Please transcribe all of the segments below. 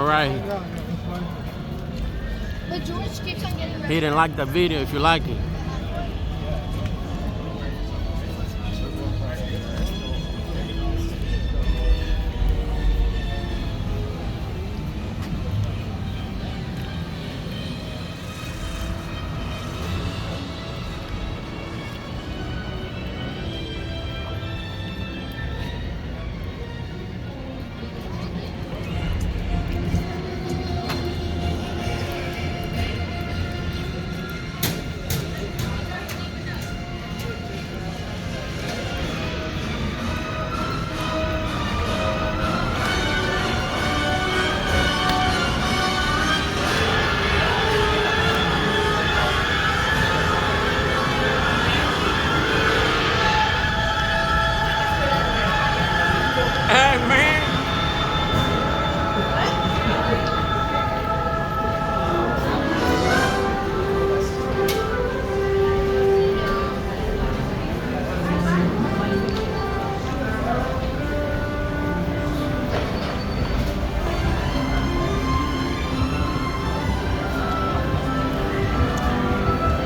All right. But George keeps on getting. He didn't like the video. If you like it. Hey, man.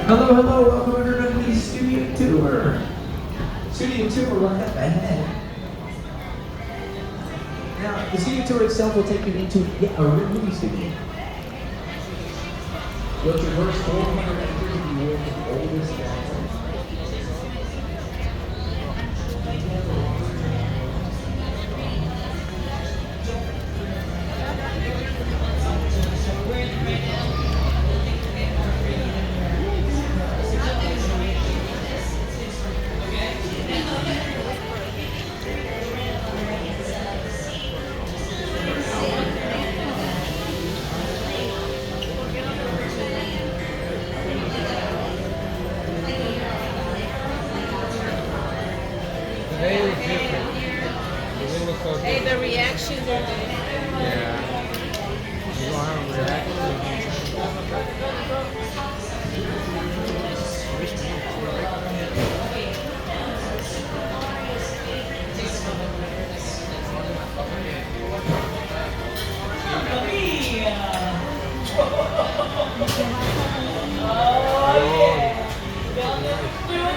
Hello, hello, welcome everybody to the studio tour. Studio tour right up ahead. Now, the studio tour itself will take you into a real movie studio. You'll traverse 400 acres of the world's oldest gallery. Very different. It was so Hey, the reactions are good. Yeah. You don't have a reaction.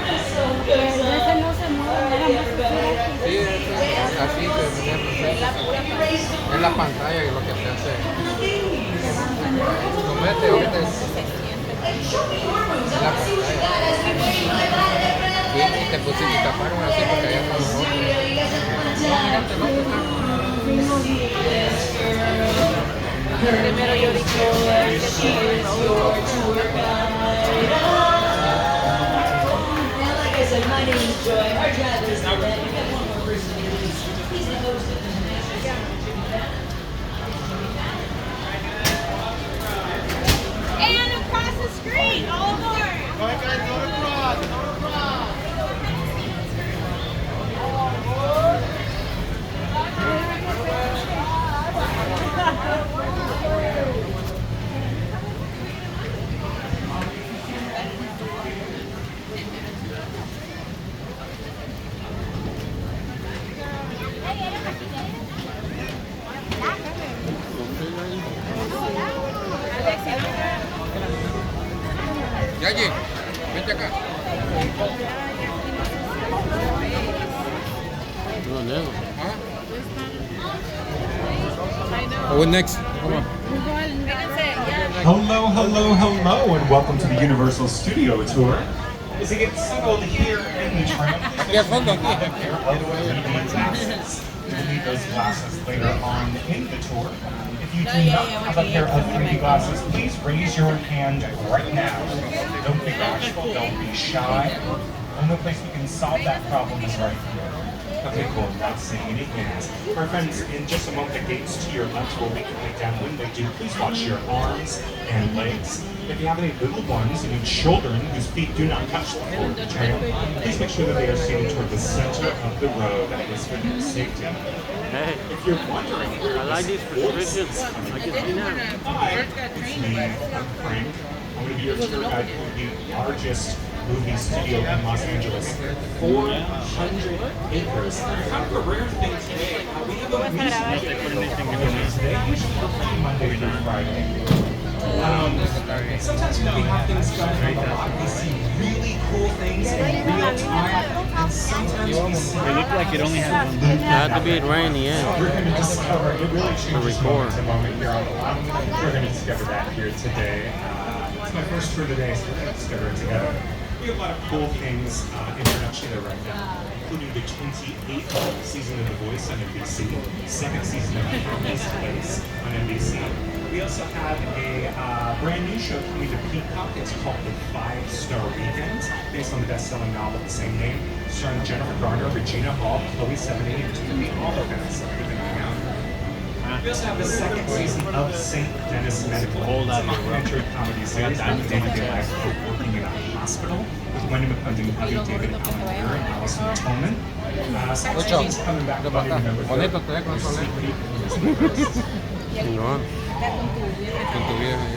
Ese no se mueve, nada más. Sí, así es la pantalla que lo que se hace. Lo mete ahorita en la pantalla. Y te pusiste y taparon así porque allá están los otros. Primero yo My name is Joy. Our driver is Ned. We got one more person to introduce. He's the host of the National And across the street, all aboard. All right, guys, going across, going across. Yayi, vente acá. No, no. Oh, what next? Come on. Hello, hello, hello, and welcome to the Universal Studio Tour. As you get settled here in the tram, Yes, hold on. glasses. You'll need those glasses later on in the tour. If you do not have a pair of 3D glasses, please raise your hand right now. Don't be bashful, don't be shy. The only place we can solve that problem is right here. Okay, cool. Not saying any hands. Our friends, in just a moment, the gates to your left will be coming down. When they do, please watch your arms and legs. If you have any little ones, any children whose feet do not touch the floor of the trail, please make sure that they are seated toward the center of the road. That is for their safety. Hey, If you're wondering where I like these prescriptions. I can see now. Hi, it's me, I'm Frank. I'm going to be your tour guide for the largest movie studio in Los Angeles. 400 acres. Kind of a rare thing today. We have Monday through Friday. Sometimes when we have things going on a lot, we see really cool things in real time, and sometimes we see It looked like it only had one. It had to be right in the end. we're going to discover, it really changes record. the moment here on the lot. We're going to discover that here today. It's my first tour today, so we're going to discover it together. We have a lot of cool things in production there right now, including the 28th season of The Voice on NBC, second season of Harmless Place on NBC. We also have a brand new show coming to Peacock. It's called The 5-Star Weekend, based on the best-selling novel of the same name, starring Jennifer Garner, Regina Hall, Chloe Sevigny, and Timothy Olyphant. We also have the second season of St. Dennis Medical. It's a documentary comedy series about day-to-day life of working in a hospital with Wendy McClendon, Abby David, Alan Muir, and Allison Tolman. Second season's coming back on November 3rd. Chingón. Con tu vieja.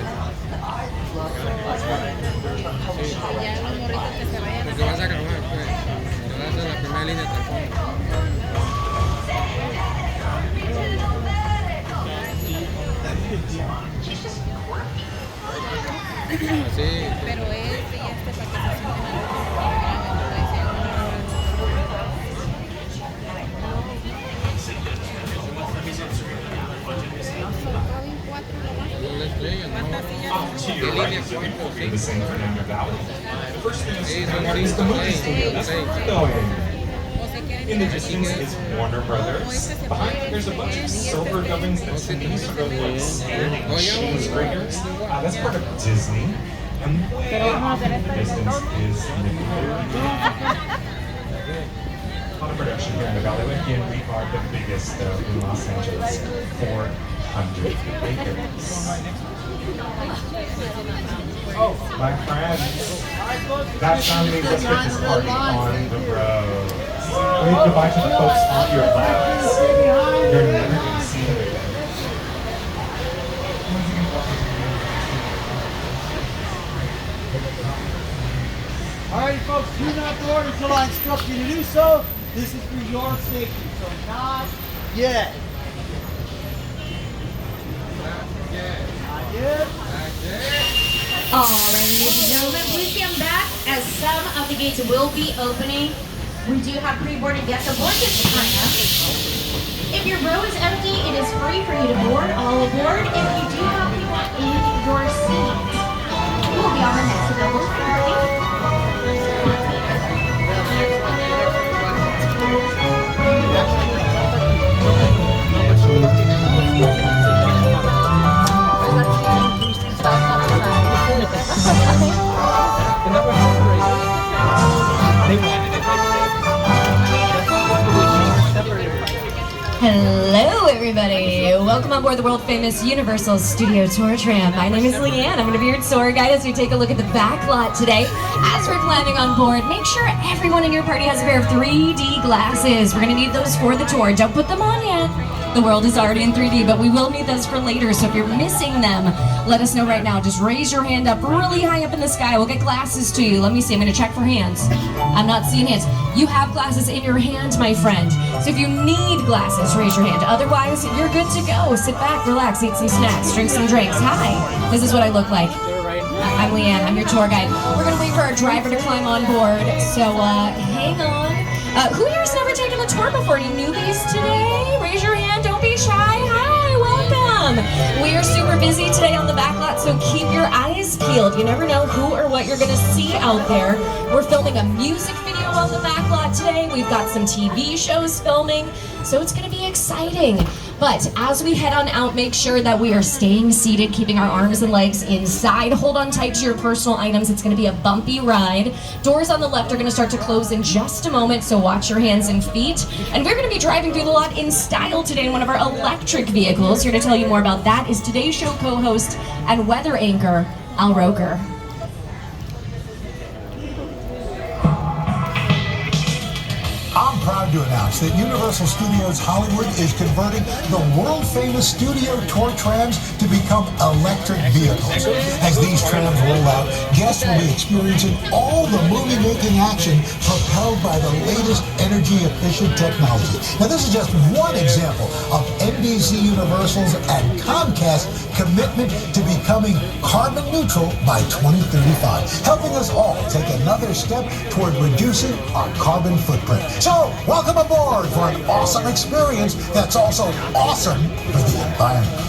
Porque vas a grabar, pues. Te vas a hacer la primera línea hasta el fondo. Así. Pero este y este para que se La estrella, ¿no? To your right is the view of the San Fernando Valley. First thing you see is the movie studio that's going. In the distance is Warner Brothers. Behind it, there's a bunch of silver buildings that to me sort of like standing cheese graters. That's part of Disney. And way off in the distance is Nickelodeon. On a production here in the Valley. Again, we are the biggest in Los Angeles. 400 acres. Oh, my friends. That sound means let's get this party on the road. Wave goodbye to the folks on your left. You're never going to see them again. Alright folks, do not board until I instruct you to do so. This is for your safety, so not yet. Not yet. Alright, ladies and gentlemen, please stand back as some of the gates will be opening. We do have pre-boarded guests aboard this time. If your row is empty, it is free for you to board. All aboard. If you do have people in your seat, you will be on the next available ferry. Hello everybody! Welcome on board the world famous Universal Studio Tour Tram. My name is Leanne. I'm going to be your tour guide as we take a look at the back lot today. As we're climbing on board, make sure everyone in your party has a pair of 3D glasses. We're going to need those for the tour. Don't put them on yet. The world is already in 3D, but we will need those for later, so if you're missing them, let us know right now. Just raise your hand up really high up in the sky. We'll get glasses to you. Let me see. I'm going to check for hands. I'm not seeing hands. You have glasses in your hand, my friend. So if you need glasses, raise your hand. Otherwise, you're good to go. Sit back, relax, eat some snacks, drink some drinks. Hi, this is what I look like. I'm Leanne. I'm your tour guide. We're going to wait for our driver to climb on board, so hang on. Who here's never taken a tour before? Any newbies today? Raise your hand. Don't be shy. Hi, welcome. We are super busy today on the back lot, so keep your eyes peeled. You never know who or what you're going to see out there. We're filming a music video on the back lot today. We've got some TV shows filming, so it's going to be exciting. But as we head on out, make sure that we are staying seated, keeping our arms and legs inside. Hold on tight to your personal items. It's going to be a bumpy ride. Doors on the left are going to start to close in just a moment, so watch your hands and feet. And we're going to be driving through the lot in style today in one of our electric vehicles. Here to tell you more about that is today's show co-host and weather anchor, Al Roker. I'm proud to announce that Universal Studios Hollywood is converting the world-famous studio tour trams to become electric vehicles. As these trams roll out, guests will be experiencing all the movie-making action propelled by the latest energy-efficient technology. Now, this is just one example of NBC Universal's and Comcast's commitment to becoming carbon neutral by 2035, helping us all take another step toward reducing our carbon footprint. So, welcome aboard for an awesome experience that's also awesome for the environment.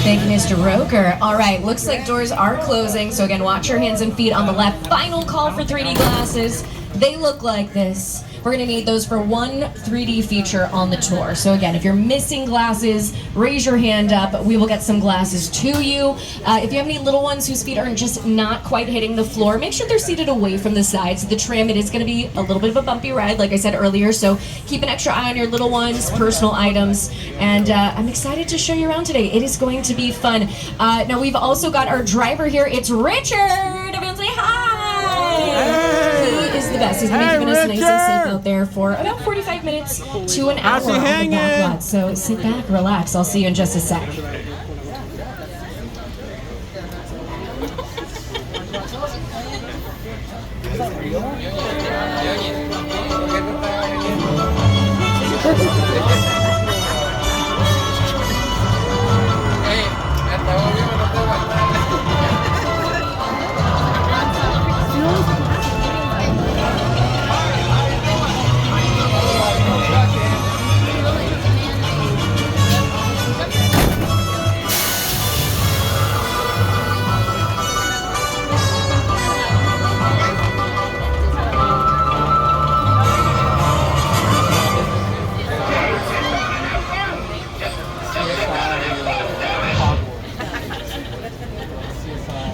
Thank you, Mr. Roker. All right, looks like doors are closing. So again, watch your hands and feet on the left. Final call for 3D glasses. They look like this. We're gonna need those for one 3D feature on the tour. So again, if you're missing glasses, raise your hand up. We will get some glasses to you. If you have any little ones whose feet are just not quite hitting the floor, make sure they're seated away from the sides of the tram. It is gonna be a little bit of a bumpy ride, like I said earlier, so keep an extra eye on your little ones, personal items, and I'm excited to show you around today. It is going to be fun. Now we've also got our driver here. It's Richard. Everyone say hi. He is the best. He's been keeping us nice and safe out there for about 45 minutes to an hour on the back lot. So sit back, relax. I'll see you in just a sec.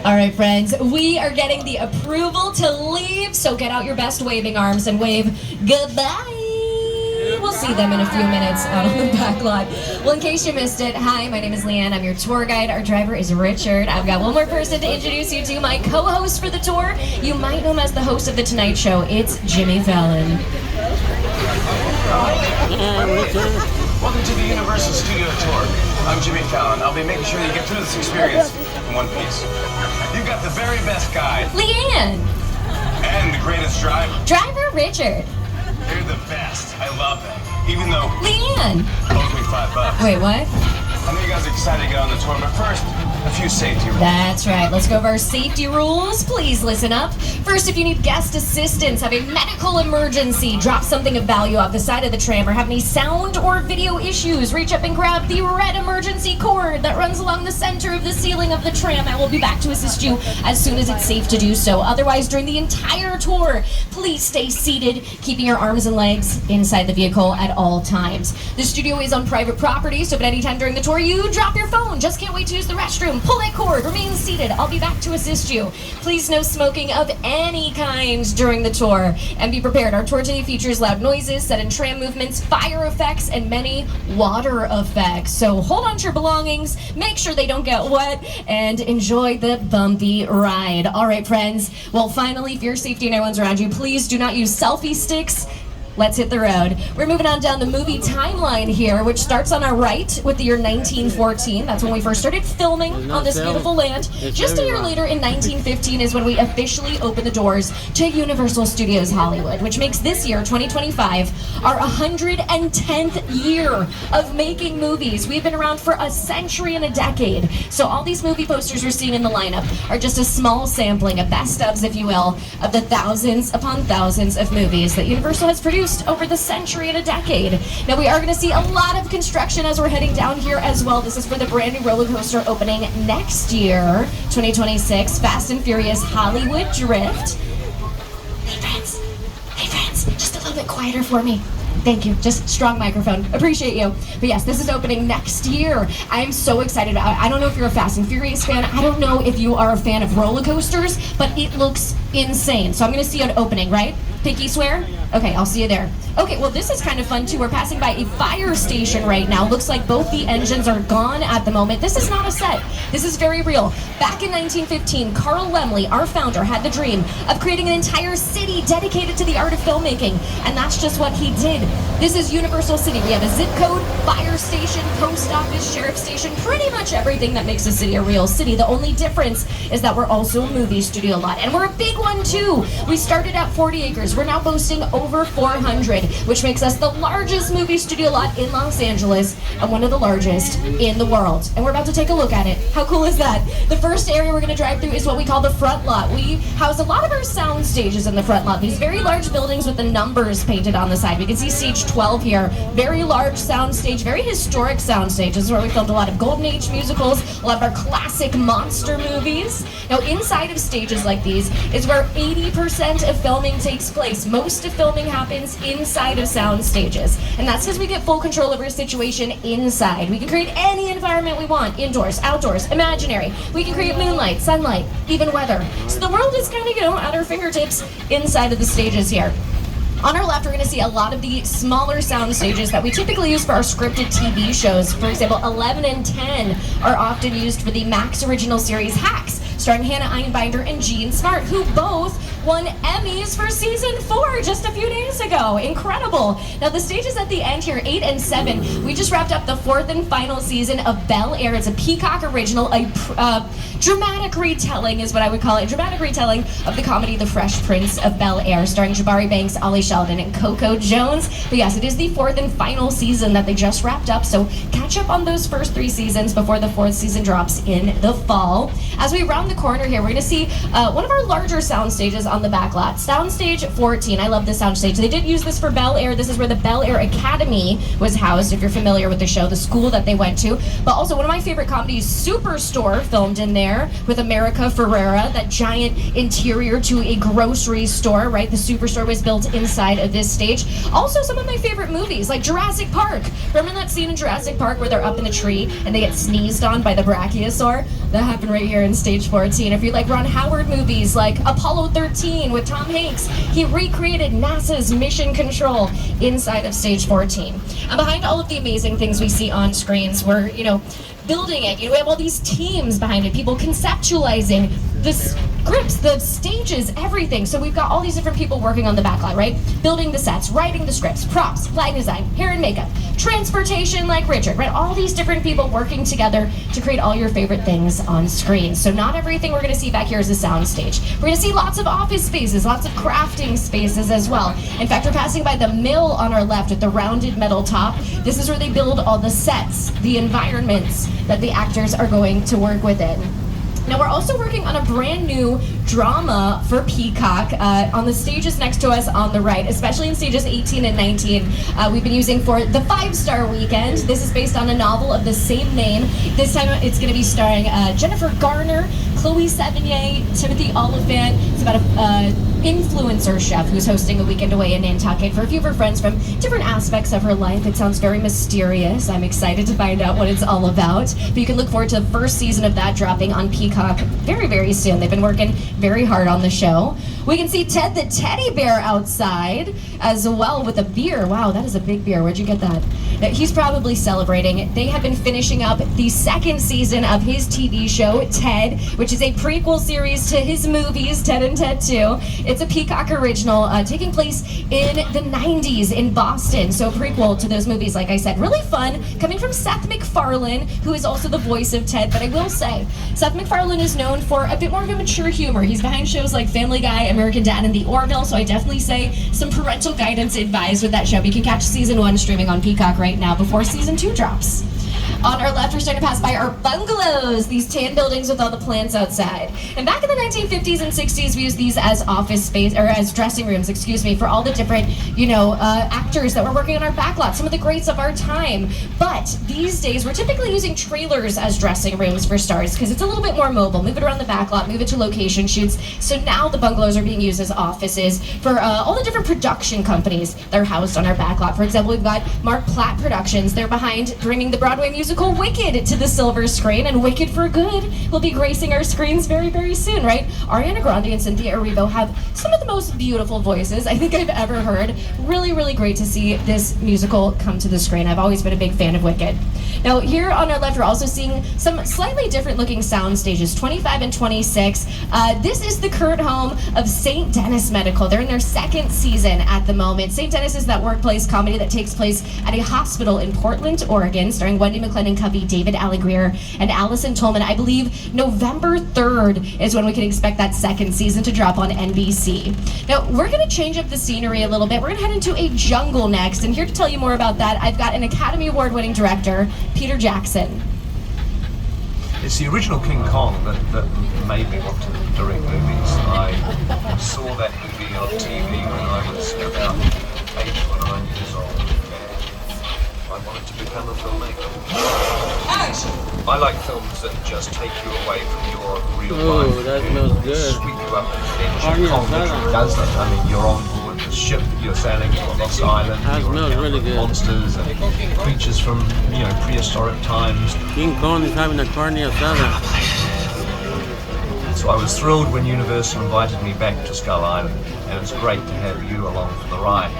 All right, friends, we are getting the approval to leave, so get out your best waving arms and wave goodbye. We'll see them in a few minutes out on the back lot. Well, in case you missed it, hi, my name is Leanne. I'm your tour guide. Our driver is Richard. I've got one more person to introduce you to, my co-host for the tour. You might know him as the host of The Tonight Show. It's Jimmy Fallon. Welcome to the Universal Studio Tour. I'm Jimmy Fallon. I'll be making sure you get through this experience in one piece. You've got the very best guide. Leanne. And the greatest driver. Driver Richard. They're the best. I love them. Even though... Leanne. Owes me $5. Wait, what? I know you guys are excited to get on the tour, but first, a few safety rules. That's right. Let's go over our safety rules. Please listen up. First, if you need guest assistance, have a medical emergency, drop something of value off the side of the tram, or have any sound or video issues, reach up and grab the red emergency cord that runs along the center of the ceiling of the tram. I will be back to assist you as soon as it's safe to do so. Otherwise, during the entire tour, please stay seated, keeping your arms and legs inside the vehicle at all times. The studio is on private property, so if at any time during the tour you drop your phone, just can't wait to use the restroom, pull that cord, remain seated. I'll be back to assist you. Please no smoking of any kind during the tour. And be prepared. Our tour today features loud noises, sudden tram movements, fire effects, and many water effects. So hold on to your belongings, make sure they don't get wet, and enjoy the bumpy ride. All right, friends. Well, finally, for your safety and everyone's around you, please do not use selfie sticks. Let's hit the road. We're moving on down the movie timeline here, which starts on our right with the year 1914. That's when we first started filming on this beautiful land. Just a year later, in 1915, is when we officially opened the doors to Universal Studios Hollywood, which makes this year, 2025, our 110th year of making movies. We've been around for a century and a decade. So all these movie posters you're seeing in the lineup are just a small sampling, a best ofs, if you will, of the thousands upon thousands of movies that Universal has produced over the century and a decade. Now we are going to see a lot of construction as we're heading down here as well. This is for the brand new roller coaster opening next year, 2026, Fast and Furious Hollywood Drift. Hey friends, just a little bit quieter for me. Thank you. Just strong microphone. Appreciate you. But yes, this is opening next year. I am so excited. I don't know if you're a Fast and Furious fan. I don't know if you are a fan of roller coasters, but it looks insane. So I'm going to see you at opening, right? Pinky swear? Okay, I'll see you there. Okay, well this is kind of fun too. We're passing by a fire station right now. Looks like both the engines are gone at the moment. This is not a set. This is very real. Back in 1915, Carl Laemmle, our founder, had the dream of creating an entire city dedicated to the art of filmmaking. And that's just what he did. This is Universal City. We have a zip code, fire station, post office, sheriff station, pretty much everything that makes a city a real city. The only difference is that we're also a movie studio lot. And we're a big one too. We started at 40 acres. We're now boasting over 400, which makes us the largest movie studio lot in Los Angeles and one of the largest in the world. And we're about to take a look at it. How cool is that? The first area we're going to drive through is what we call the front lot. We house a lot of our sound stages in the front lot. These very large buildings with the numbers painted on the side. We can see stage 12 here. Very large sound stage, very historic sound stage. This is where we filmed a lot of Golden Age musicals, a lot of our classic monster movies. Now inside of stages like these is where 80% of filming takes place. Most of filming happens inside of sound stages. And that's because we get full control over a situation inside. We can create any environment we want, indoors, outdoors, imaginary. We can create moonlight, sunlight, even weather. So the world is kind of, at our fingertips inside of the stages here. On our left, we're going to see a lot of the smaller sound stages that we typically use for our scripted TV shows. For example, 11 and 10 are often used for the Max original series Hacks, starring Hannah Einbinder and Gene Smart, who both won Emmys for season 4 just a few days ago. Incredible. Now the stages at the end here, 8 and 7, we just wrapped up the 4th and final season of Bel Air. It's a Peacock original, a dramatic retelling is what I would call it, a dramatic retelling of the comedy The Fresh Prince of Bel Air, starring Jabari Banks, Ali Sheldon, and Coco Jones. But yes, it is the 4th and final season that they just wrapped up, so catch up on those first 3 seasons before the 4th season drops in the fall. As we round the corner here, we're going to see one of our larger sound stages on the back lot. Soundstage 14. I love this soundstage. They did use this for Bel Air. This is where the Bel Air Academy was housed, if you're familiar with the show, the school that they went to. But also one of my favorite comedies, Superstore, filmed in there with America Ferrera, that giant interior to a grocery store, right? The Superstore was built inside of this stage. Also, some of my favorite movies, like Jurassic Park. Remember that scene in Jurassic Park where they're up in the tree and they get sneezed on by the brachiosaur? That happened right here in stage 14. If you like Ron Howard movies like Apollo 13 with Tom Hanks, he recreated NASA's mission control inside of stage 14. And behind all of the amazing things we see on screens, we're, building it. We have all these teams behind it, people conceptualizing the scripts, the stages, everything. So we've got all these different people working on the backlot, right? Building the sets, writing the scripts, props, light design, hair and makeup, transportation like Richard, right? All these different people working together to create all your favorite things on screen. So not everything we're going to see back here is a sound stage. We're going to see lots of office spaces, lots of crafting spaces as well. In fact, we're passing by the mill on our left with the rounded metal top. This is where they build all the sets, the environments that the actors are going to work within. Now we're also working on a brand new drama for Peacock on the stages next to us on the right, especially in stages 18 and 19. We've been using for the 5-Star Weekend. This is based on a novel of the same name. This time it's going to be starring Jennifer Garner, Chloe Sevigny, Timothy Oliphant. It's about a influencer chef who's hosting a weekend away in Nantucket for a few of her friends from different aspects of her life. It sounds very mysterious. I'm excited to find out what it's all about. But you can look forward to the first season of that dropping on Peacock very, very soon. They've been working very hard on the show. We can see Ted the teddy bear outside as well with a beer. Wow, that is a big beer. Where'd you get that? He's probably celebrating. They have been finishing up the 2nd season of his TV show, Ted, which is a prequel series to his movies, Ted and Ted 2. It's a Peacock original taking place in the 90s in Boston. So a prequel to those movies, like I said. Really fun, coming from Seth MacFarlane, who is also the voice of Ted. But I will say, Seth MacFarlane is known for a bit more of a mature humor. He's behind shows like Family Guy, American Dad, and The Orville. So I definitely say some parental guidance advised with that show. But you can catch season 1 streaming on Peacock right now before season 2 drops. On our left, we're starting to pass by our bungalows, these tan buildings with all the plants outside. And back in the 1950s and 60s, we used these as office space, or as dressing rooms, for all the different, actors that were working on our backlot, some of the greats of our time. But these days, we're typically using trailers as dressing rooms for stars, because it's a little bit more mobile. Move it around the backlot, move it to location shoots. So now the bungalows are are being used as offices for all the different production companies that are housed on our backlot. For example, we've got Mark Platt Productions. They're behind bringing the Broadway musical Wicked to the silver screen, and Wicked for Good will be gracing our screens very, very soon, right? Ariana Grande and Cynthia Erivo have some of the most beautiful voices I think I've ever heard. Really, really great to see this musical come to the screen. I've always been a big fan of Wicked. Now, here on our left, we're also seeing some slightly different looking sound stages, 25 and 26. This is the current home of St. Denis Medical. They're in their second season at the moment. St. Denis is that workplace comedy that takes place at a hospital in Portland, Oregon, starring Wendy McLennan-Covey, David Allegreer, and Allison Tolman. I believe November 3rd is when we can expect that second season to drop on NBC. Now, we're going to change up the scenery a little bit. We're going to head into a jungle next, and here to tell you more about that, I've got an Academy Award-winning director, Peter Jackson. It's the original King Kong that made me want to direct movies. I saw that movie on TV when I was about 8 or 9 years old, and I wanted to become a filmmaker. I like films that just take you away from your real life. Oh, that smells good. Sweep you up and King Kong literally does that. I mean, you're on board the ship, you're sailing to a lost island, That smells really good. monsters and creatures from, prehistoric times. King Kong is having a carne asada. So I was thrilled when Universal invited me back to Skull Island, and it's great to have you along for the ride.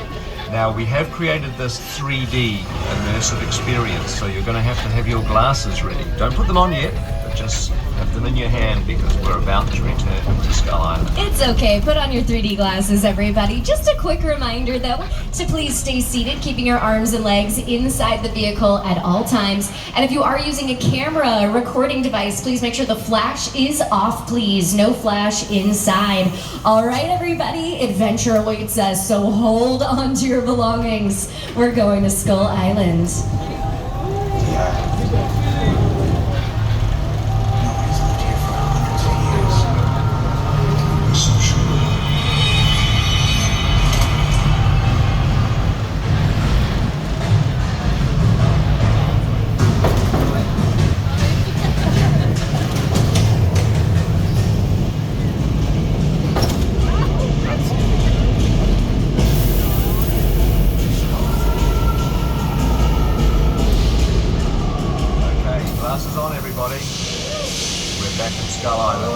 Now, we have created this 3D immersive experience, so you're going to have your glasses ready. Don't put them on yet, but just have them in your hand because we're about to return to Skull Island. It's okay, put on your 3D glasses, everybody. Just a quick reminder, though, to please stay seated, keeping your arms and legs inside the vehicle at all times. And if you are using a camera, a recording device, please make sure the flash is off, please. No flash inside. All right, everybody, adventure awaits us, so hold on to your belongings. We're going to Skull Island. Glasses on, everybody. We're back in Skull Island.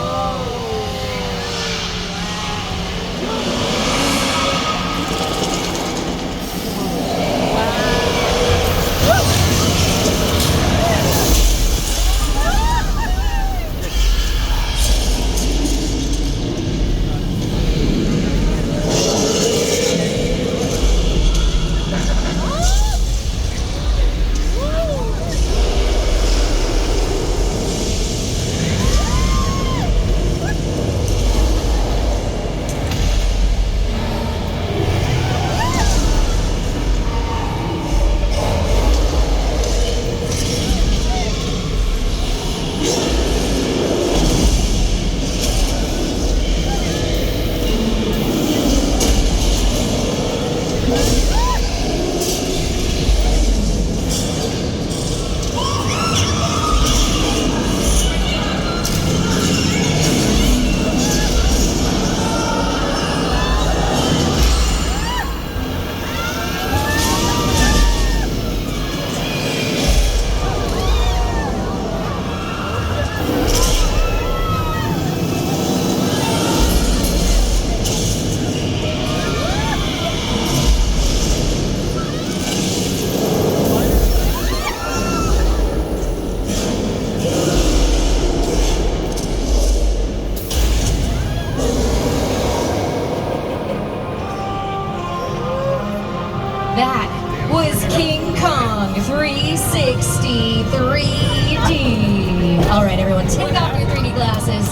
That was King Kong 360 3D. All right, everyone, take off your 3D glasses,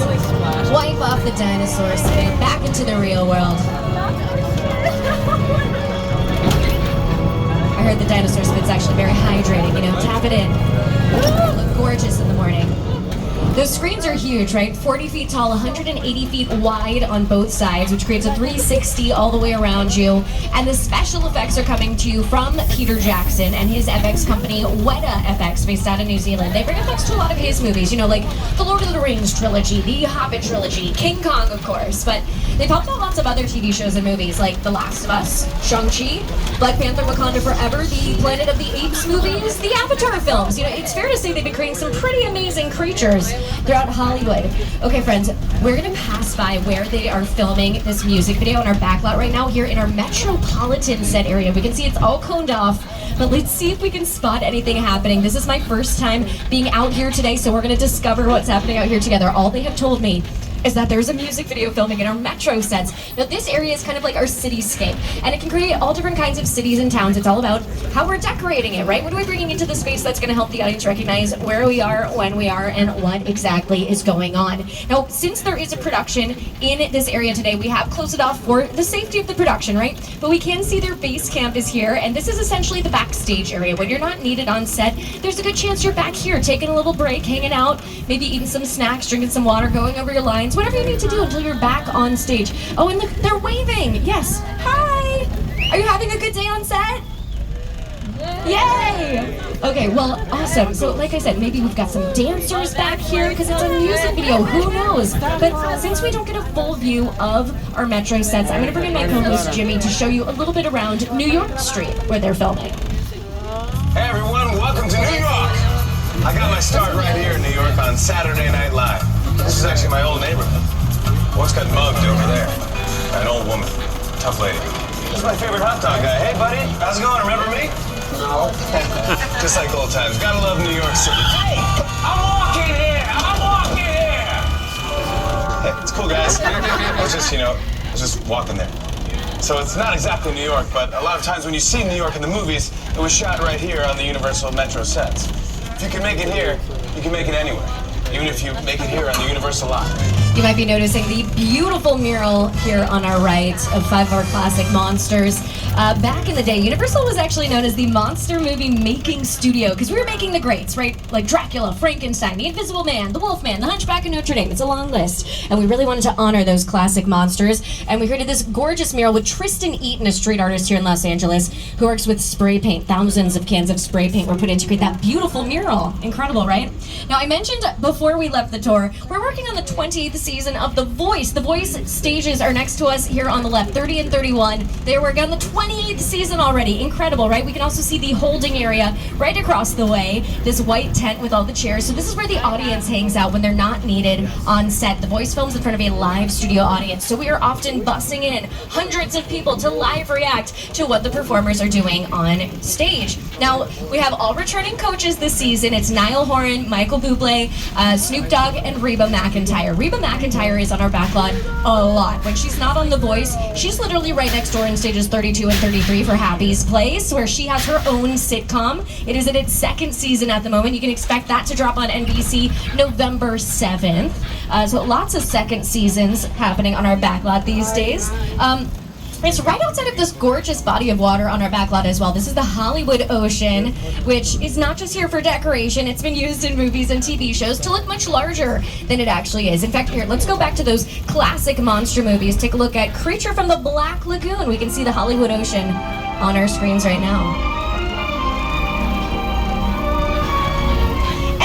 wipe off the dinosaur spit, back into the real world. I heard the dinosaur spit's actually very hydrating, tap it in. Look gorgeous in the morning. Those screens are huge, right? 40 feet tall, 180 feet wide on both sides, which creates a 360 all the way around you. And the special effects are coming to you from Peter Jackson and his FX company, Weta FX, based out of New Zealand. They bring effects to a lot of his movies, like the Lord of the Rings trilogy, the Hobbit trilogy, King Kong, of course. But They popped out lots of other TV shows and movies like The Last of Us, Shang-Chi, Black Panther, Wakanda Forever, the Planet of the Apes movies, the Avatar films. You know, it's fair to say they've been creating some pretty amazing creatures throughout Hollywood. Okay, friends, we're gonna pass by where they are filming this music video in our backlot right now here in our metropolitan set area. We can see it's all coned off, but let's see if we can spot anything happening. This is my first time being out here today, so we're gonna discover what's happening out here together. All they have told me is that there's a music video filming in our metro sets. Now this area is kind of like our cityscape, and it can create all different kinds of cities and towns. It's all about how we're decorating it, right? What are we bringing into the space that's gonna help the audience recognize where we are, when we are, and what exactly is going on. Now, since there is a production in this area today, we have closed it off for the safety of the production, right? But we can see their base camp is here, and this is essentially the backstage area. When you're not needed on set, there's a good chance you're back here, taking a little break, hanging out, maybe eating some snacks, drinking some water, going over your lines, whatever you need to do until you're back on stage. Oh, and look, they're waving. Yes. Hi. Are you having a good day on set? Yay! Okay, well, awesome. So, like I said, maybe we've got some dancers back here because it's a music video. Who knows? But since we don't get a full view of our metro sets, I'm going to bring in my co-host Jimmy to show you a little bit around New York Street where they're filming. Hey everyone, welcome to New York! I got my start right here in New York on Saturday Night Live. This is actually my old neighborhood. Once got mugged over there. An old woman. Tough lady. This is my favorite hot dog guy. Hey buddy, how's it going? Remember me? No. Just like old times. Gotta love New York City. Hey! I'm walking here! Hey, it's cool guys. I was just walking there. So it's not exactly New York, but a lot of times when you see New York in the movies, it was shot right here on the Universal Metro sets. If you can make it here, you can make it anywhere. Even if you make it here on the Universal lot. You might be noticing the beautiful mural here on our right of 5 of our classic monsters. Back in the day, Universal was actually known as the monster movie making studio because we were making the greats, right? Like Dracula, Frankenstein, the Invisible Man, the Wolfman, the Hunchback of Notre Dame. It's a long list. And we really wanted to honor those classic monsters. And we created this gorgeous mural with Tristan Eaton, a street artist here in Los Angeles, who works with spray paint. Thousands of cans of spray paint were put in to create that beautiful mural. Incredible, right? Now, I mentioned before we left the tour, we're working on the 20th season of The Voice. The Voice stages are next to us here on the left, 30 and 31. They're working on the 28th season already. Incredible, right? We can also see the holding area right across the way, this white tent with all the chairs. So this is where the audience hangs out when they're not needed on set. The Voice films in front of a live studio audience. So we are often bussing in hundreds of people to live react to what the performers are doing on stage. Now, we have all returning coaches this season. It's Niall Horan, Michael Bublé, Snoop Dogg, and Reba McEntire. Reba McEntire is on our backlot a lot. When she's not on The Voice, she's literally right next door in stages 32 and 33 for Happy's Place, where she has her own sitcom. It is in its 2nd season at the moment. You can expect that to drop on NBC November 7th. So lots of 2nd seasons happening on our backlot these days. It's right outside of this gorgeous body of water on our backlot as well. This is the Hollywood Ocean, which is not just here for decoration. It's been used in movies and TV shows to look much larger than it actually is. In fact, here, let's go back to those classic monster movies. Take a look at Creature from the Black Lagoon. We can see the Hollywood Ocean on our screens right now.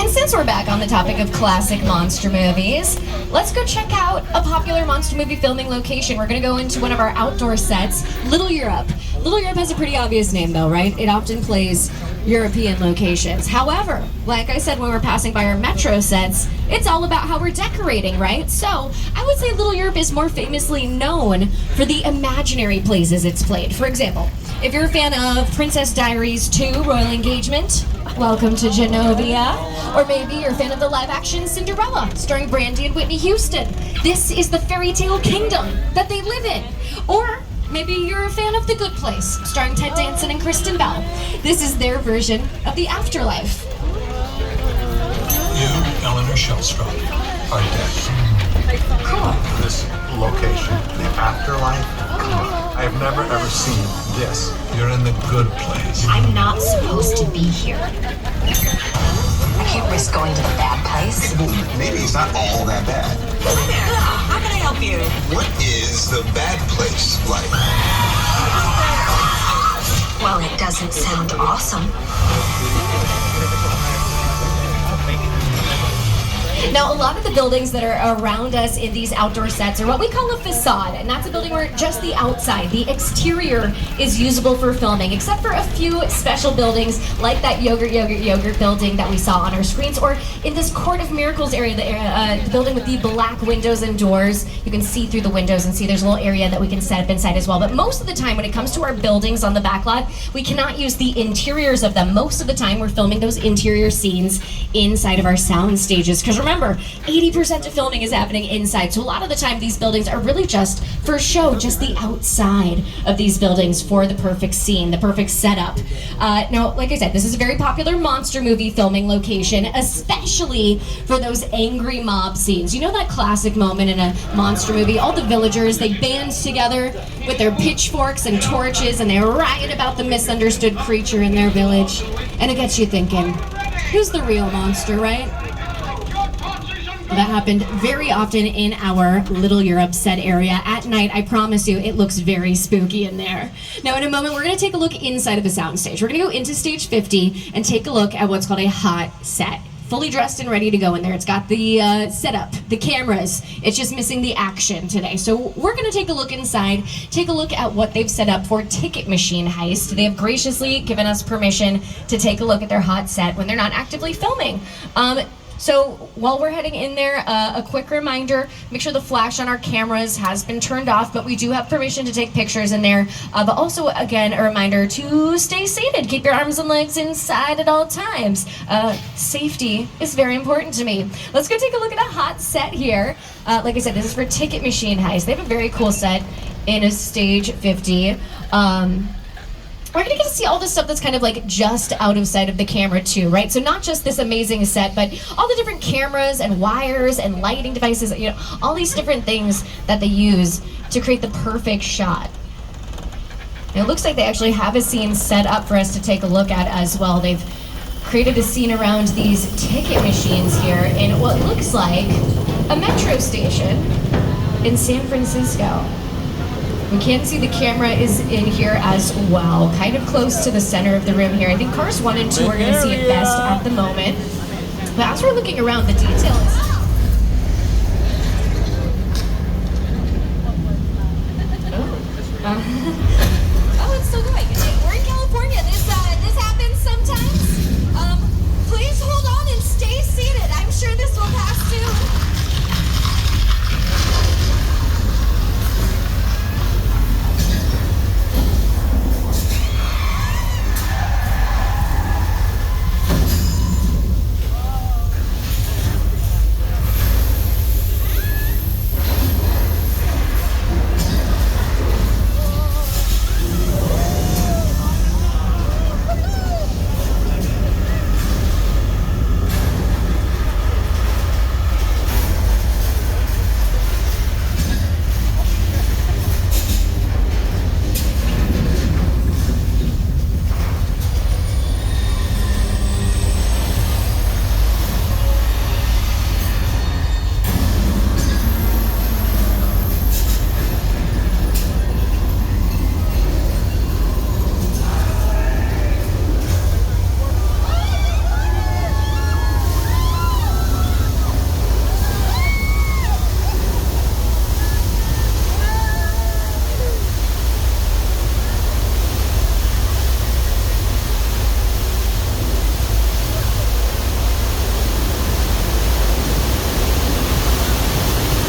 Since we're back on the topic of classic monster movies, let's go check out a popular monster movie filming location. We're going to go into one of our outdoor sets, Little Europe. Little Europe has a pretty obvious name though, right? It often plays European locations. However, like I said when we're passing by our metro sets, it's all about how we're decorating, right? So I would say Little Europe is more famously known for the imaginary places it's played. For example, if you're a fan of Princess Diaries 2, Royal Engagement, welcome to Genovia. Or maybe you're a fan of the live-action Cinderella, starring Brandy and Whitney Houston. This is the fairy tale kingdom that they live in. Or maybe you're a fan of The Good Place, starring Ted Danson and Kristen Bell. This is their version of the afterlife. You, Eleanor Shellstrop, are dead. Come on. This location, the afterlife, come on. I have never ever seen this. You're in the good place. I'm not supposed to be here. I can't risk going to the bad place. Maybe it's not all that bad. Hi there. How can I help you? What is the bad place like? Well, it doesn't sound awesome. Now, a lot of the buildings that are around us in these outdoor sets are what we call a facade, and that's a building where just the outside, the exterior, is usable for filming, except for a few special buildings like that yogurt building that we saw on our screens, or in this Court of Miracles area, the building with the black windows and doors. You can see through the windows and see there's a little area that we can set up inside as well. But most of the time when it comes to our buildings on the backlot, we cannot use the interiors of them. Most of the time we're filming those interior scenes inside of our sound stages, because remember, 80% of filming is happening inside. So a lot of the time these buildings are really just for show, just the outside of these buildings for the perfect scene, the perfect setup. Now, like I said, this is a very popular monster movie filming location, especially for those angry mob scenes. You know that classic moment in a monster movie? All the villagers, they band together with their pitchforks and torches and they riot about the misunderstood creature in their village. And it gets you thinking, who's the real monster, right? That happened very often in our Little Europe set area. At night, I promise you, it looks very spooky in there. Now, in a moment, we're going to take a look inside of the soundstage. We're going to go into stage 50 and take a look at what's called a hot set. Fully dressed and ready to go in there. It's got the setup, the cameras. It's just missing the action today. So we're going to take a look inside, take a look at what they've set up for Ticket Machine Heist. They have graciously given us permission to take a look at their hot set when they're not actively filming. So while we're heading in there, a quick reminder, make sure the flash on our cameras has been turned off, but we do have permission to take pictures in there. But also, again, a reminder to stay seated. Keep your arms and legs inside at all times. Safety is very important to me. Let's go take a look at a hot set here. Like I said, this is for Ticket Machine Heist. They have a very cool set in a stage 50. We're gonna get to see all this stuff that's kind of like just out of sight of the camera too, right? So not just this amazing set, but all the different cameras and wires and lighting devices, you know, all these different things that they use to create the perfect shot. And it looks like they actually have a scene set up for us to take a look at as well. They've created a scene around these ticket machines here in what looks like a metro station in San Francisco. We can see the camera is in here as well, kind of close to the center of the room here. I think cars 1 and 2 are going to see it best at the moment. But as we're looking around, the details. Oh, it's still going. We're in California. This happens sometimes. Please hold on and stay seated. I'm sure this will pass too.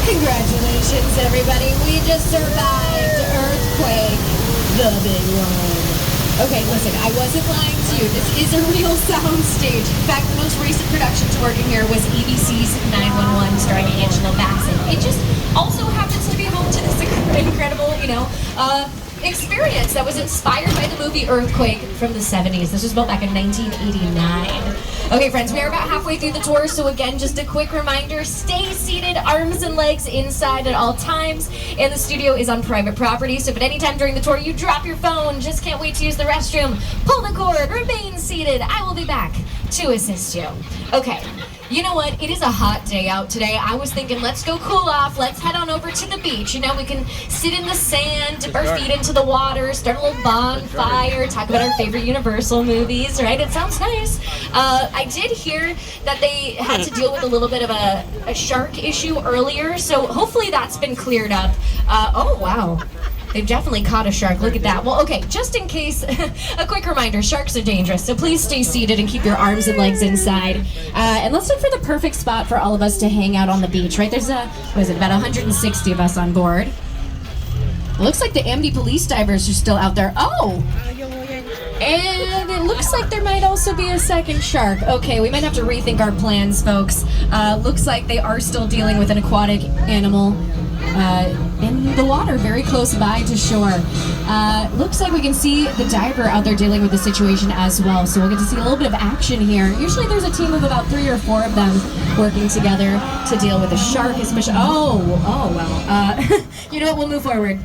Congratulations, everybody. We just survived earthquake, the big one. Okay, listen, I wasn't lying to you. This is a real sound stage. In fact, the most recent production to working here was ABC's 911 starring Angela Bassett. It just also happens to be home to this incredible, experience that was inspired by the movie Earthquake from the 70s. This was built back in 1989. Okay, friends, we are about halfway through the tour, so again, just a quick reminder, stay seated, arms and legs inside at all times, and the studio is on private property, so if at any time during the tour you drop your phone, just can't wait to use the restroom, pull the cord, remain seated. I will be back to assist you. Okay, You know what? It is a hot day out today. I was thinking, let's go cool off. Let's head on over to the beach. You know, we can sit in the sand, dip our feet into the water, start a little bonfire, talk about our favorite Universal movies, right? It sounds nice. I did hear that they had to deal with a little bit of a shark issue earlier, so hopefully that's been cleared up. Oh, wow. They've definitely caught a shark. Look at that. Well, okay, just in case, a quick reminder, sharks are dangerous, so please stay seated and keep your arms and legs inside. And let's look for the perfect spot for all of us to hang out on the beach, right? There's about 160 of us on board. It looks like the Amity police divers are still out there. Oh! And it looks like there might also be a second shark. Okay, we might have to rethink our plans, folks. Looks like they are still dealing with an aquatic animal in the water very close by to shore. Looks like we can see the diver out there dealing with the situation as well, so we'll get to see a little bit of action here. Usually there's a team of about 3 or 4 of them working together to deal with a shark, especially. Oh well. You know what, we'll move forward.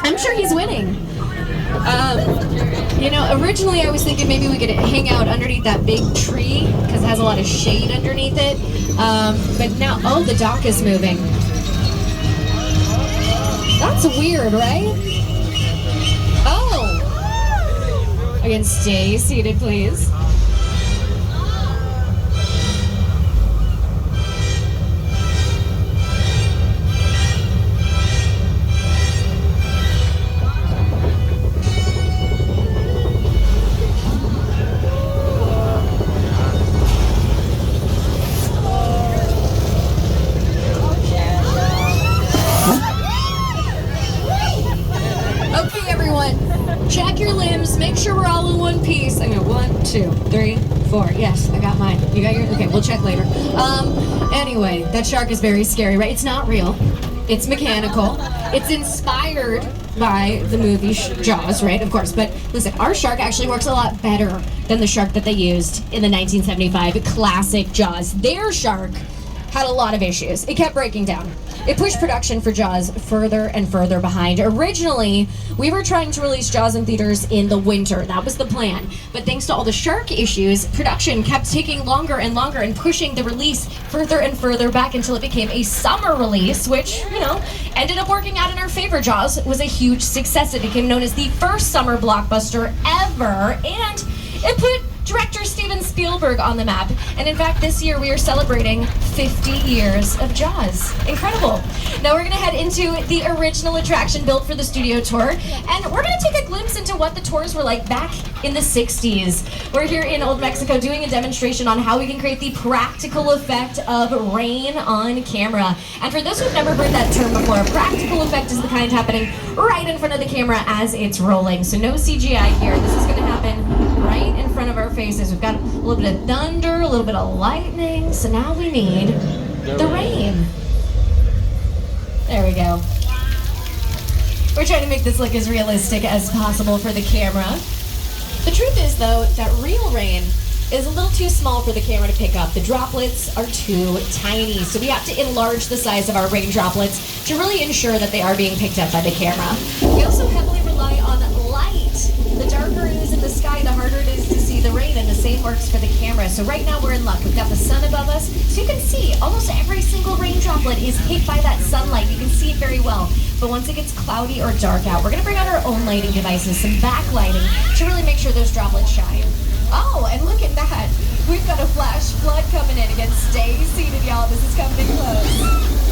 I'm sure he's winning. You know, originally I was thinking maybe we could hang out underneath that big tree because it has a lot of shade underneath it, but now, oh, the dock is moving. That's weird, right? Oh! Again, stay seated, please. Check your limbs, make sure we're all in one piece. I got 1, 2, 3, 4. Yes, I got mine. You got yours? Okay, we'll check later. Anyway, that shark is very scary, right? It's not real. It's mechanical. It's inspired by the movie Jaws, right? Of course. But listen, our shark actually works a lot better than the shark that they used in the 1975 classic Jaws. Their shark had a lot of issues. It kept breaking down. It pushed production for Jaws further and further behind. Originally, we were trying to release Jaws in theaters in the winter. That was the plan. But thanks to all the shark issues, production kept taking longer and longer and pushing the release further and further back until it became a summer release, which, you know, ended up working out in our favor. Jaws was a huge success. It became known as the first summer blockbuster ever, and it put director Steven Spielberg on the map. And in fact, this year we are celebrating 50 years of Jaws. Incredible. Now we're going to head into the original attraction built for the studio tour, and we're going to take a glimpse into what the tours were like back in the 60s. We're here in Old Mexico doing a demonstration on how we can create the practical effect of rain on camera. And for those who've never heard that term before, a practical effect is the kind happening right in front of the camera as it's rolling. So no CGI here. This is going to happen right in front of our faces. We've got a little bit of thunder, a little bit of lightning, so now we need the rain. There we go. We're trying to make this look as realistic as possible for the camera. The truth is, though, that real rain is a little too small for the camera to pick up. The droplets are too tiny, so we have to enlarge the size of our rain droplets to really ensure that they are being picked up by the camera. We also heavily rely on light. The darker it is in the sky, the harder it is to see the rain, and the same works for the camera. So right now we're in luck. We've got the sun above us, so you can see almost every single rain droplet is hit by that sunlight. You can see it very well. But once it gets cloudy or dark out, we're gonna bring out our own lighting devices, some backlighting, to really make sure those droplets shine. Oh, and look at that. We've got a flash flood coming in. Again, stay seated, y'all. This is coming in close.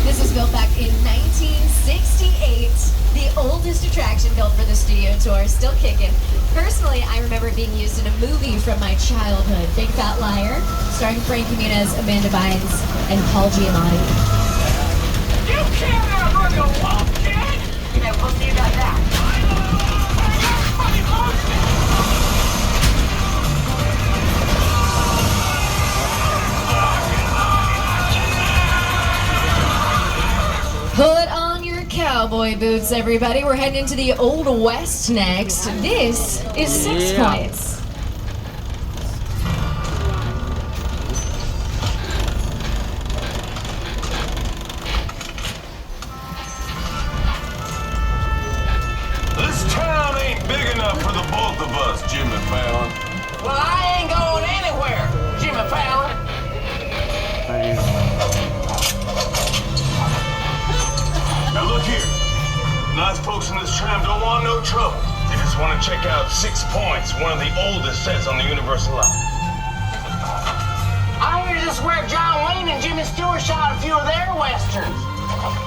This was built back in 1968. The oldest attraction built for the studio tour, still kicking. Personally, I remember it being used in a movie from my childhood, Big Fat Liar, starring Frank Muniz, Amanda Bynes, and Paul Giamatti. You can't outrun the law, kid! Yeah, we'll see about that. Put on your cowboy boots, everybody. We're heading into the Old West next. This is Six Points. This town ain't of us, Jimmy Fallon. Well, I ain't going anywhere, Jimmy Fallon. Now look here. Nice folks in this tram don't want no trouble. They just want to check out 6 Points, one of the oldest sets on the Universal line. I hear this is where John Wayne and Jimmy Stewart shot a few of their westerns.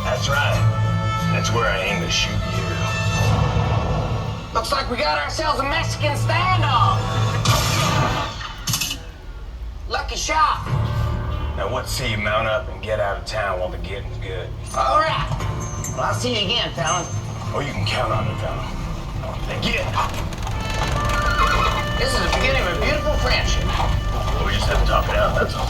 That's right. That's where I aim to shoot you. Looks like we got ourselves a Mexican standoff. Lucky shot. Now what say you mount up and get out of town while the getting's good? All right. Well, I'll see you again, Fallon. Oh, you can count on me, Fallon. Then get. This is the beginning of a beautiful friendship. Well, we just have to talk it out, that's all.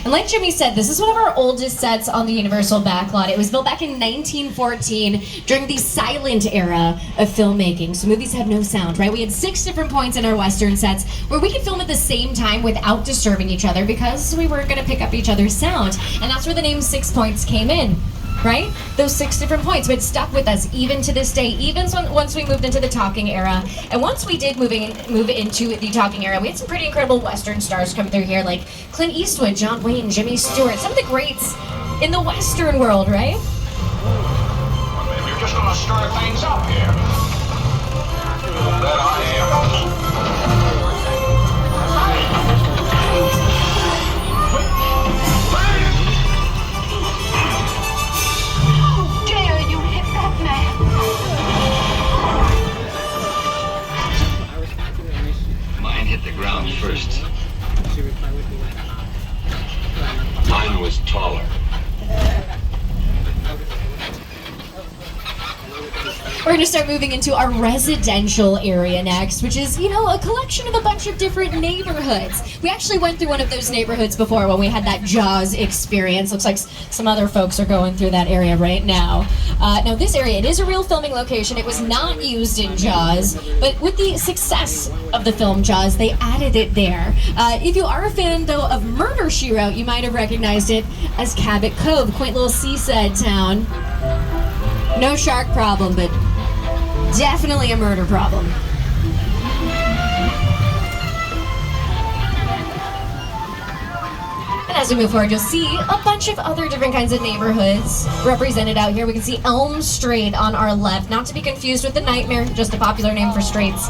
And like Jimmy said, this is one of our oldest sets on the Universal backlot. It was built back in 1914 during the silent era of filmmaking. So movies had no sound, right? We had 6 different points in our Western sets where we could film at the same time without disturbing each other because we weren't going to pick up each other's sound. And that's where the name 6 Points came in. Right? Those 6 different points, but stuck with us even to this day, even once we moved into the talking era. And once we did move into the talking era, we had some pretty incredible Western stars come through here, like Clint Eastwood, John Wayne, Jimmy Stewart, some of the greats in the Western world, right? Well, maybe you're just gonna stir things up here. That I am. Mine hit the ground first. Mine was taller. We're going to start moving into our residential area next, which is, you know, a collection of a bunch of different neighborhoods. We actually went through one of those neighborhoods before when we had that Jaws experience. Looks like some other folks are going through that area right now. Now this area, it is a real filming location. It was not used in Jaws, but with the success of the film Jaws, they added it there. If you are a fan, though, of Murder, She Wrote, you might have recognized it as Cabot Cove, quaint little seaside town. No shark problem, but definitely a murder problem. And as we move forward, you'll see a bunch of other different kinds of neighborhoods represented out here. We can see Elm Street on our left, not to be confused with the Nightmare, just a popular name for streets.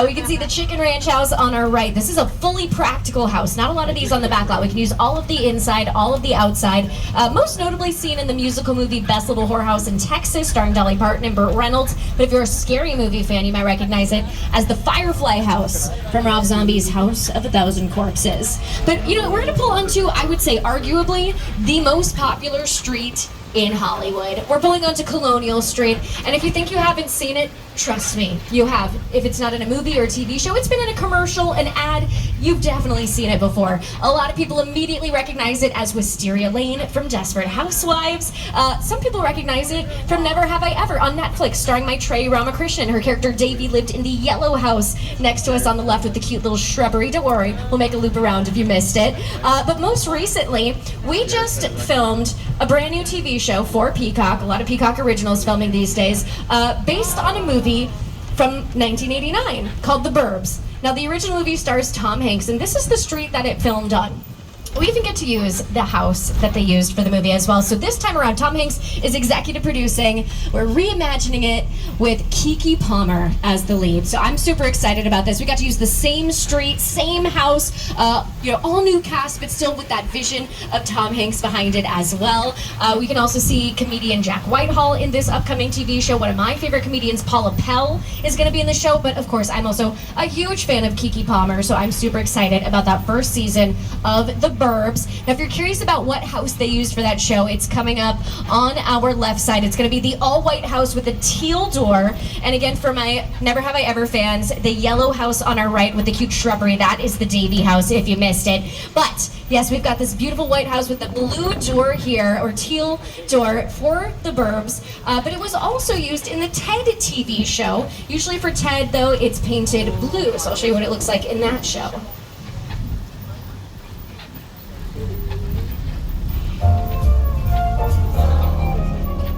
We can see the Chicken Ranch house on our right. This is a fully practical house. Not a lot of these on the backlot. We can use all of the inside, all of the outside. Most notably seen in the musical movie Best Little Whorehouse in Texas, starring Dolly Parton and Burt Reynolds. But if you're a scary movie fan, you might recognize it as the Firefly house from Rob Zombie's House of a Thousand Corpses. But, you know, we're going to pull onto, I would say, arguably the most popular street in Hollywood. We're pulling onto Colonial Street, and if you think you haven't seen it, trust me, you have. If it's not in a movie or a TV show, it's been in a commercial, an ad, you've definitely seen it before. A lot of people immediately recognize it as Wisteria Lane from Desperate Housewives. Some people recognize it from Never Have I Ever on Netflix, starring Maitreyi Ramakrishnan. Her character Davy lived in the yellow house next to us on the left with the cute little shrubbery. Don't worry, we'll make a loop around if you missed it. But most recently, we just filmed a brand new TV show for Peacock, a lot of Peacock originals filming these days, based on a movie from 1989 called The Burbs. Now, the original movie stars Tom Hanks, and this is the street that it filmed on. We even get to use the house that they used for the movie as well. So this time around, Tom Hanks is executive producing. We're reimagining it with Keke Palmer as the lead. So I'm super excited about this. We got to use the same street, same house, you know, all new cast, but still with that vision of Tom Hanks behind it as well. We can also see comedian Jack Whitehall in this upcoming TV show. One of my favorite comedians, Paula Pell, is going to be in the show. But of course, I'm also a huge fan of Keke Palmer, so I'm super excited about that first season of The Burbs. Now, if you're curious about what house they used for that show, it's coming up on our left side. It's going to be the all-white house with a teal door. And again, for my Never Have I Ever fans, the yellow house on our right with the cute shrubbery, that is the Davy house, if you missed it. But yes, we've got this beautiful white house with the blue door here, or teal door, for The Burbs. But it was also used in the Ted TV show. Usually for Ted, though, it's painted blue. So I'll show you what it looks like in that show.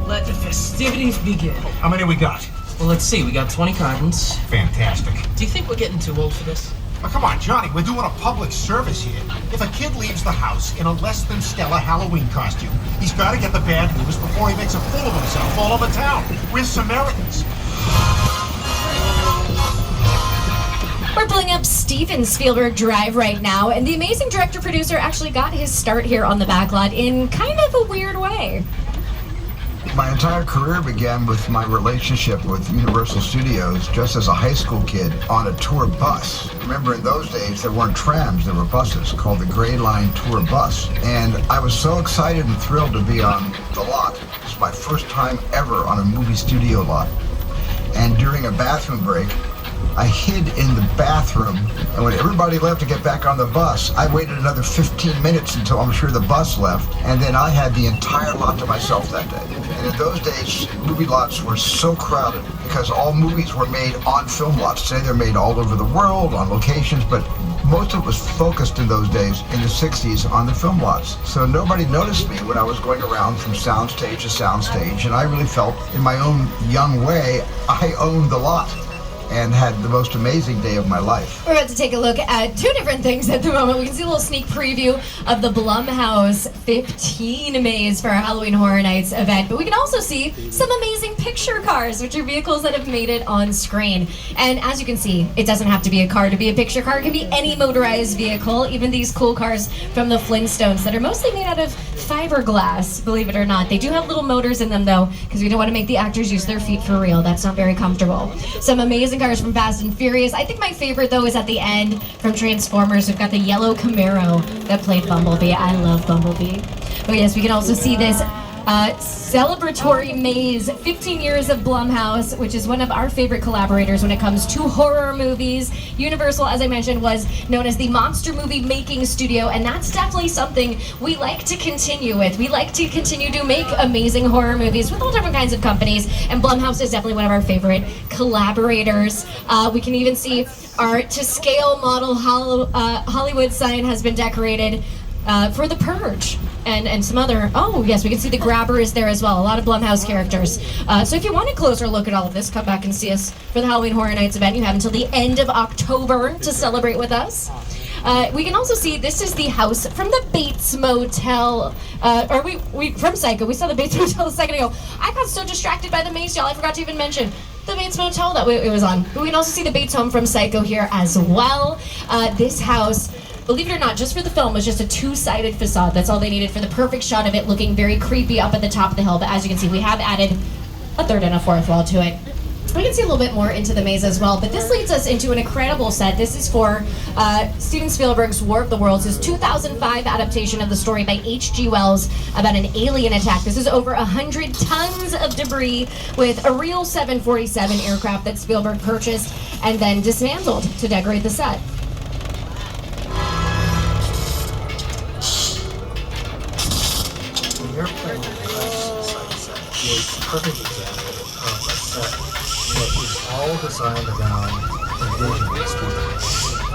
Let the festivities begin. How many we got? Well, let's see. We got 20 cartons. Fantastic. Do you think we're getting too old for this? Oh, come on, Johnny, we're doing a public service here. If a kid leaves the house in a less than stellar Halloween costume, he's got to get the bad news before he makes a fool of himself all over town. We're Samaritans. We're pulling up Steven Spielberg Drive right now, and the amazing director-producer actually got his start here on the backlot in kind of a weird way. My entire career began with my relationship with Universal Studios just as a high school kid on a tour bus. Remember, in those days, there weren't trams, there were buses called the Gray Line Tour Bus. And I was so excited and thrilled to be on the lot. It was my first time ever on a movie studio lot. And during a bathroom break, I hid in the bathroom, and when everybody left to get back on the bus, I waited another 15 minutes until I'm sure the bus left, and then I had the entire lot to myself that day. And in those days, movie lots were so crowded because all movies were made on film lots. Today they're made all over the world, on locations, but most of it was focused in those days, in the 60s, on the film lots. So nobody noticed me when I was going around from soundstage to soundstage, and I really felt, in my own young way, I owned the lot and had the most amazing day of my life. We're about to take a look at two different things at the moment. We can see a little sneak preview of the Blumhouse 15 maze for our Halloween Horror Nights event, but we can also see some amazing picture cars, which are vehicles that have made it on screen. And as you can see, it doesn't have to be a car to be a picture car. It can be any motorized vehicle, even these cool cars from the Flintstones that are mostly made out of fiberglass, believe it or not. They do have little motors in them though, because we don't want to make the actors use their feet for real. That's not very comfortable. Some amazing cars from Fast and Furious. I think my favorite though is at the end from Transformers. We've got the yellow Camaro that played Bumblebee. I love Bumblebee. But yes, we can also see this celebratory maze, 15 years of Blumhouse, which is one of our favorite collaborators when it comes to horror movies. Universal, as I mentioned, was known as the monster movie making studio, and that's definitely something we like to continue with. We like to continue to make amazing horror movies with all different kinds of companies, and Blumhouse is definitely one of our favorite collaborators. We can even see our to-scale model Hollywood sign has been decorated for The Purge. And some other, oh yes, we can see the Grabber is there as well. A lot of Blumhouse characters. So if you want a closer look at all of this, come back and see us for the Halloween Horror Nights event. You have until the end of October to celebrate with us. We can also see this is the house from the Bates Motel, or we from Psycho. We saw the Bates Motel a second ago. I got so distracted by the maze, y'all. I forgot to even mention the Bates Motel that it was on. But we can also see the Bates home from Psycho here as well. This house, believe it or not, just for the film, was just a two-sided facade. That's all they needed for the perfect shot of it looking very creepy up at the top of the hill. But as you can see, we have added a third and a fourth wall to it. We can see a little bit more into the maze as well, but this leads us into an incredible set. This is for Steven Spielberg's War of the Worlds, his 2005 adaptation of the story by H.G. Wells about an alien attack. This is over 100 tons of debris with a real 747 aircraft that Spielberg purchased and then dismantled to decorate the set. The airplane is a perfect example of a set that is all designed around the vision of Spielberg.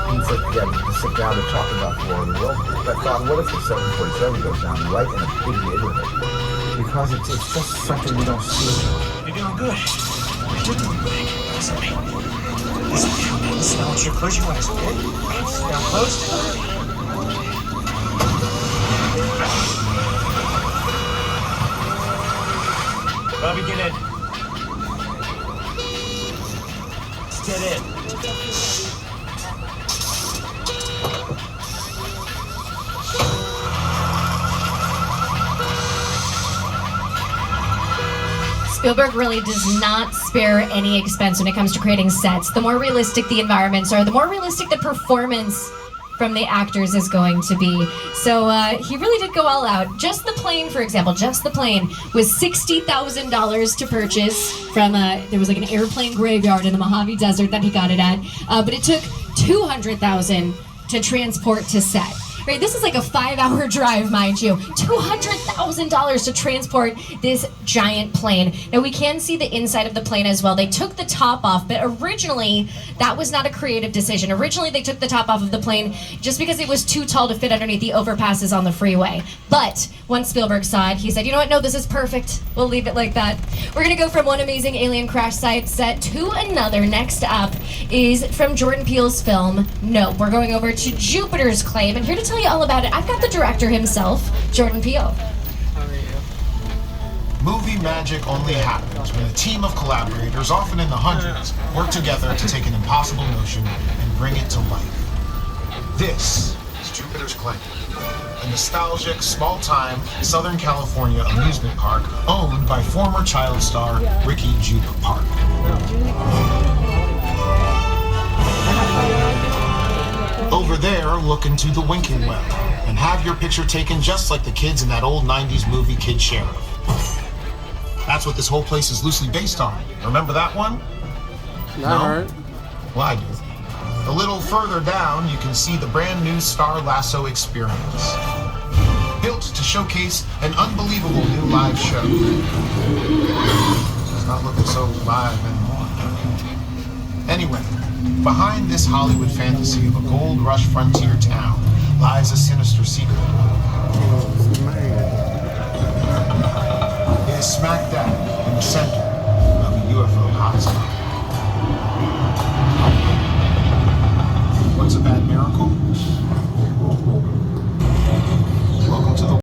He said, yeah, to sit down and talk about the War of the Worlds. But I thought, what if the 747 goes down right in a big neighborhood? Because it's just something we don't see. You're doing good. You're doing great. Listen, smell your close your eyes, okay? Down close. Bobby, get in. Get in. Spielberg really does not spare any expense when it comes to creating sets. The more realistic the environments are, the more realistic the performance from the actors is going to be. So he really did go all out. Just the plane, for example, just the plane was $60,000 to purchase from, there was like an airplane graveyard in the Mojave Desert that he got it at, but it took $200,000 to transport to set. Right, this is like a 5-hour drive, mind you. $200,000 to transport this giant plane. Now we can see the inside of the plane as well. They took the top off, but originally that was not a creative decision. Originally they took the top off of the plane just because it was too tall to fit underneath the overpasses on the freeway. But once Spielberg saw it, he said, you know what, no, this is perfect. We'll leave it like that. We're gonna go from one amazing alien crash site set to another. Next up is from Jordan Peele's film, Nope. We're going over to Jupiter's Claim, and here to tell you all about it, I've got the director himself, Jordan Peele. Movie magic only happens when a team of collaborators, often in the hundreds, work together to take an impossible notion and bring it to life. This is Jupiter's Claim, a nostalgic, small-time Southern California amusement park owned by former child star Ricky Jupe Park. Over there, look into the winking well and have your picture taken just like the kids in that old 90s movie Kid Sheriff. That's what this whole place is loosely based on. Remember that one? No? Well, I do. A little further down, you can see the brand new Star Lasso experience. Built to showcase an unbelievable new live show. It's not looking so live anymore. Anyway, behind this Hollywood fantasy of a gold rush frontier town lies a sinister secret. It is smack dab in the center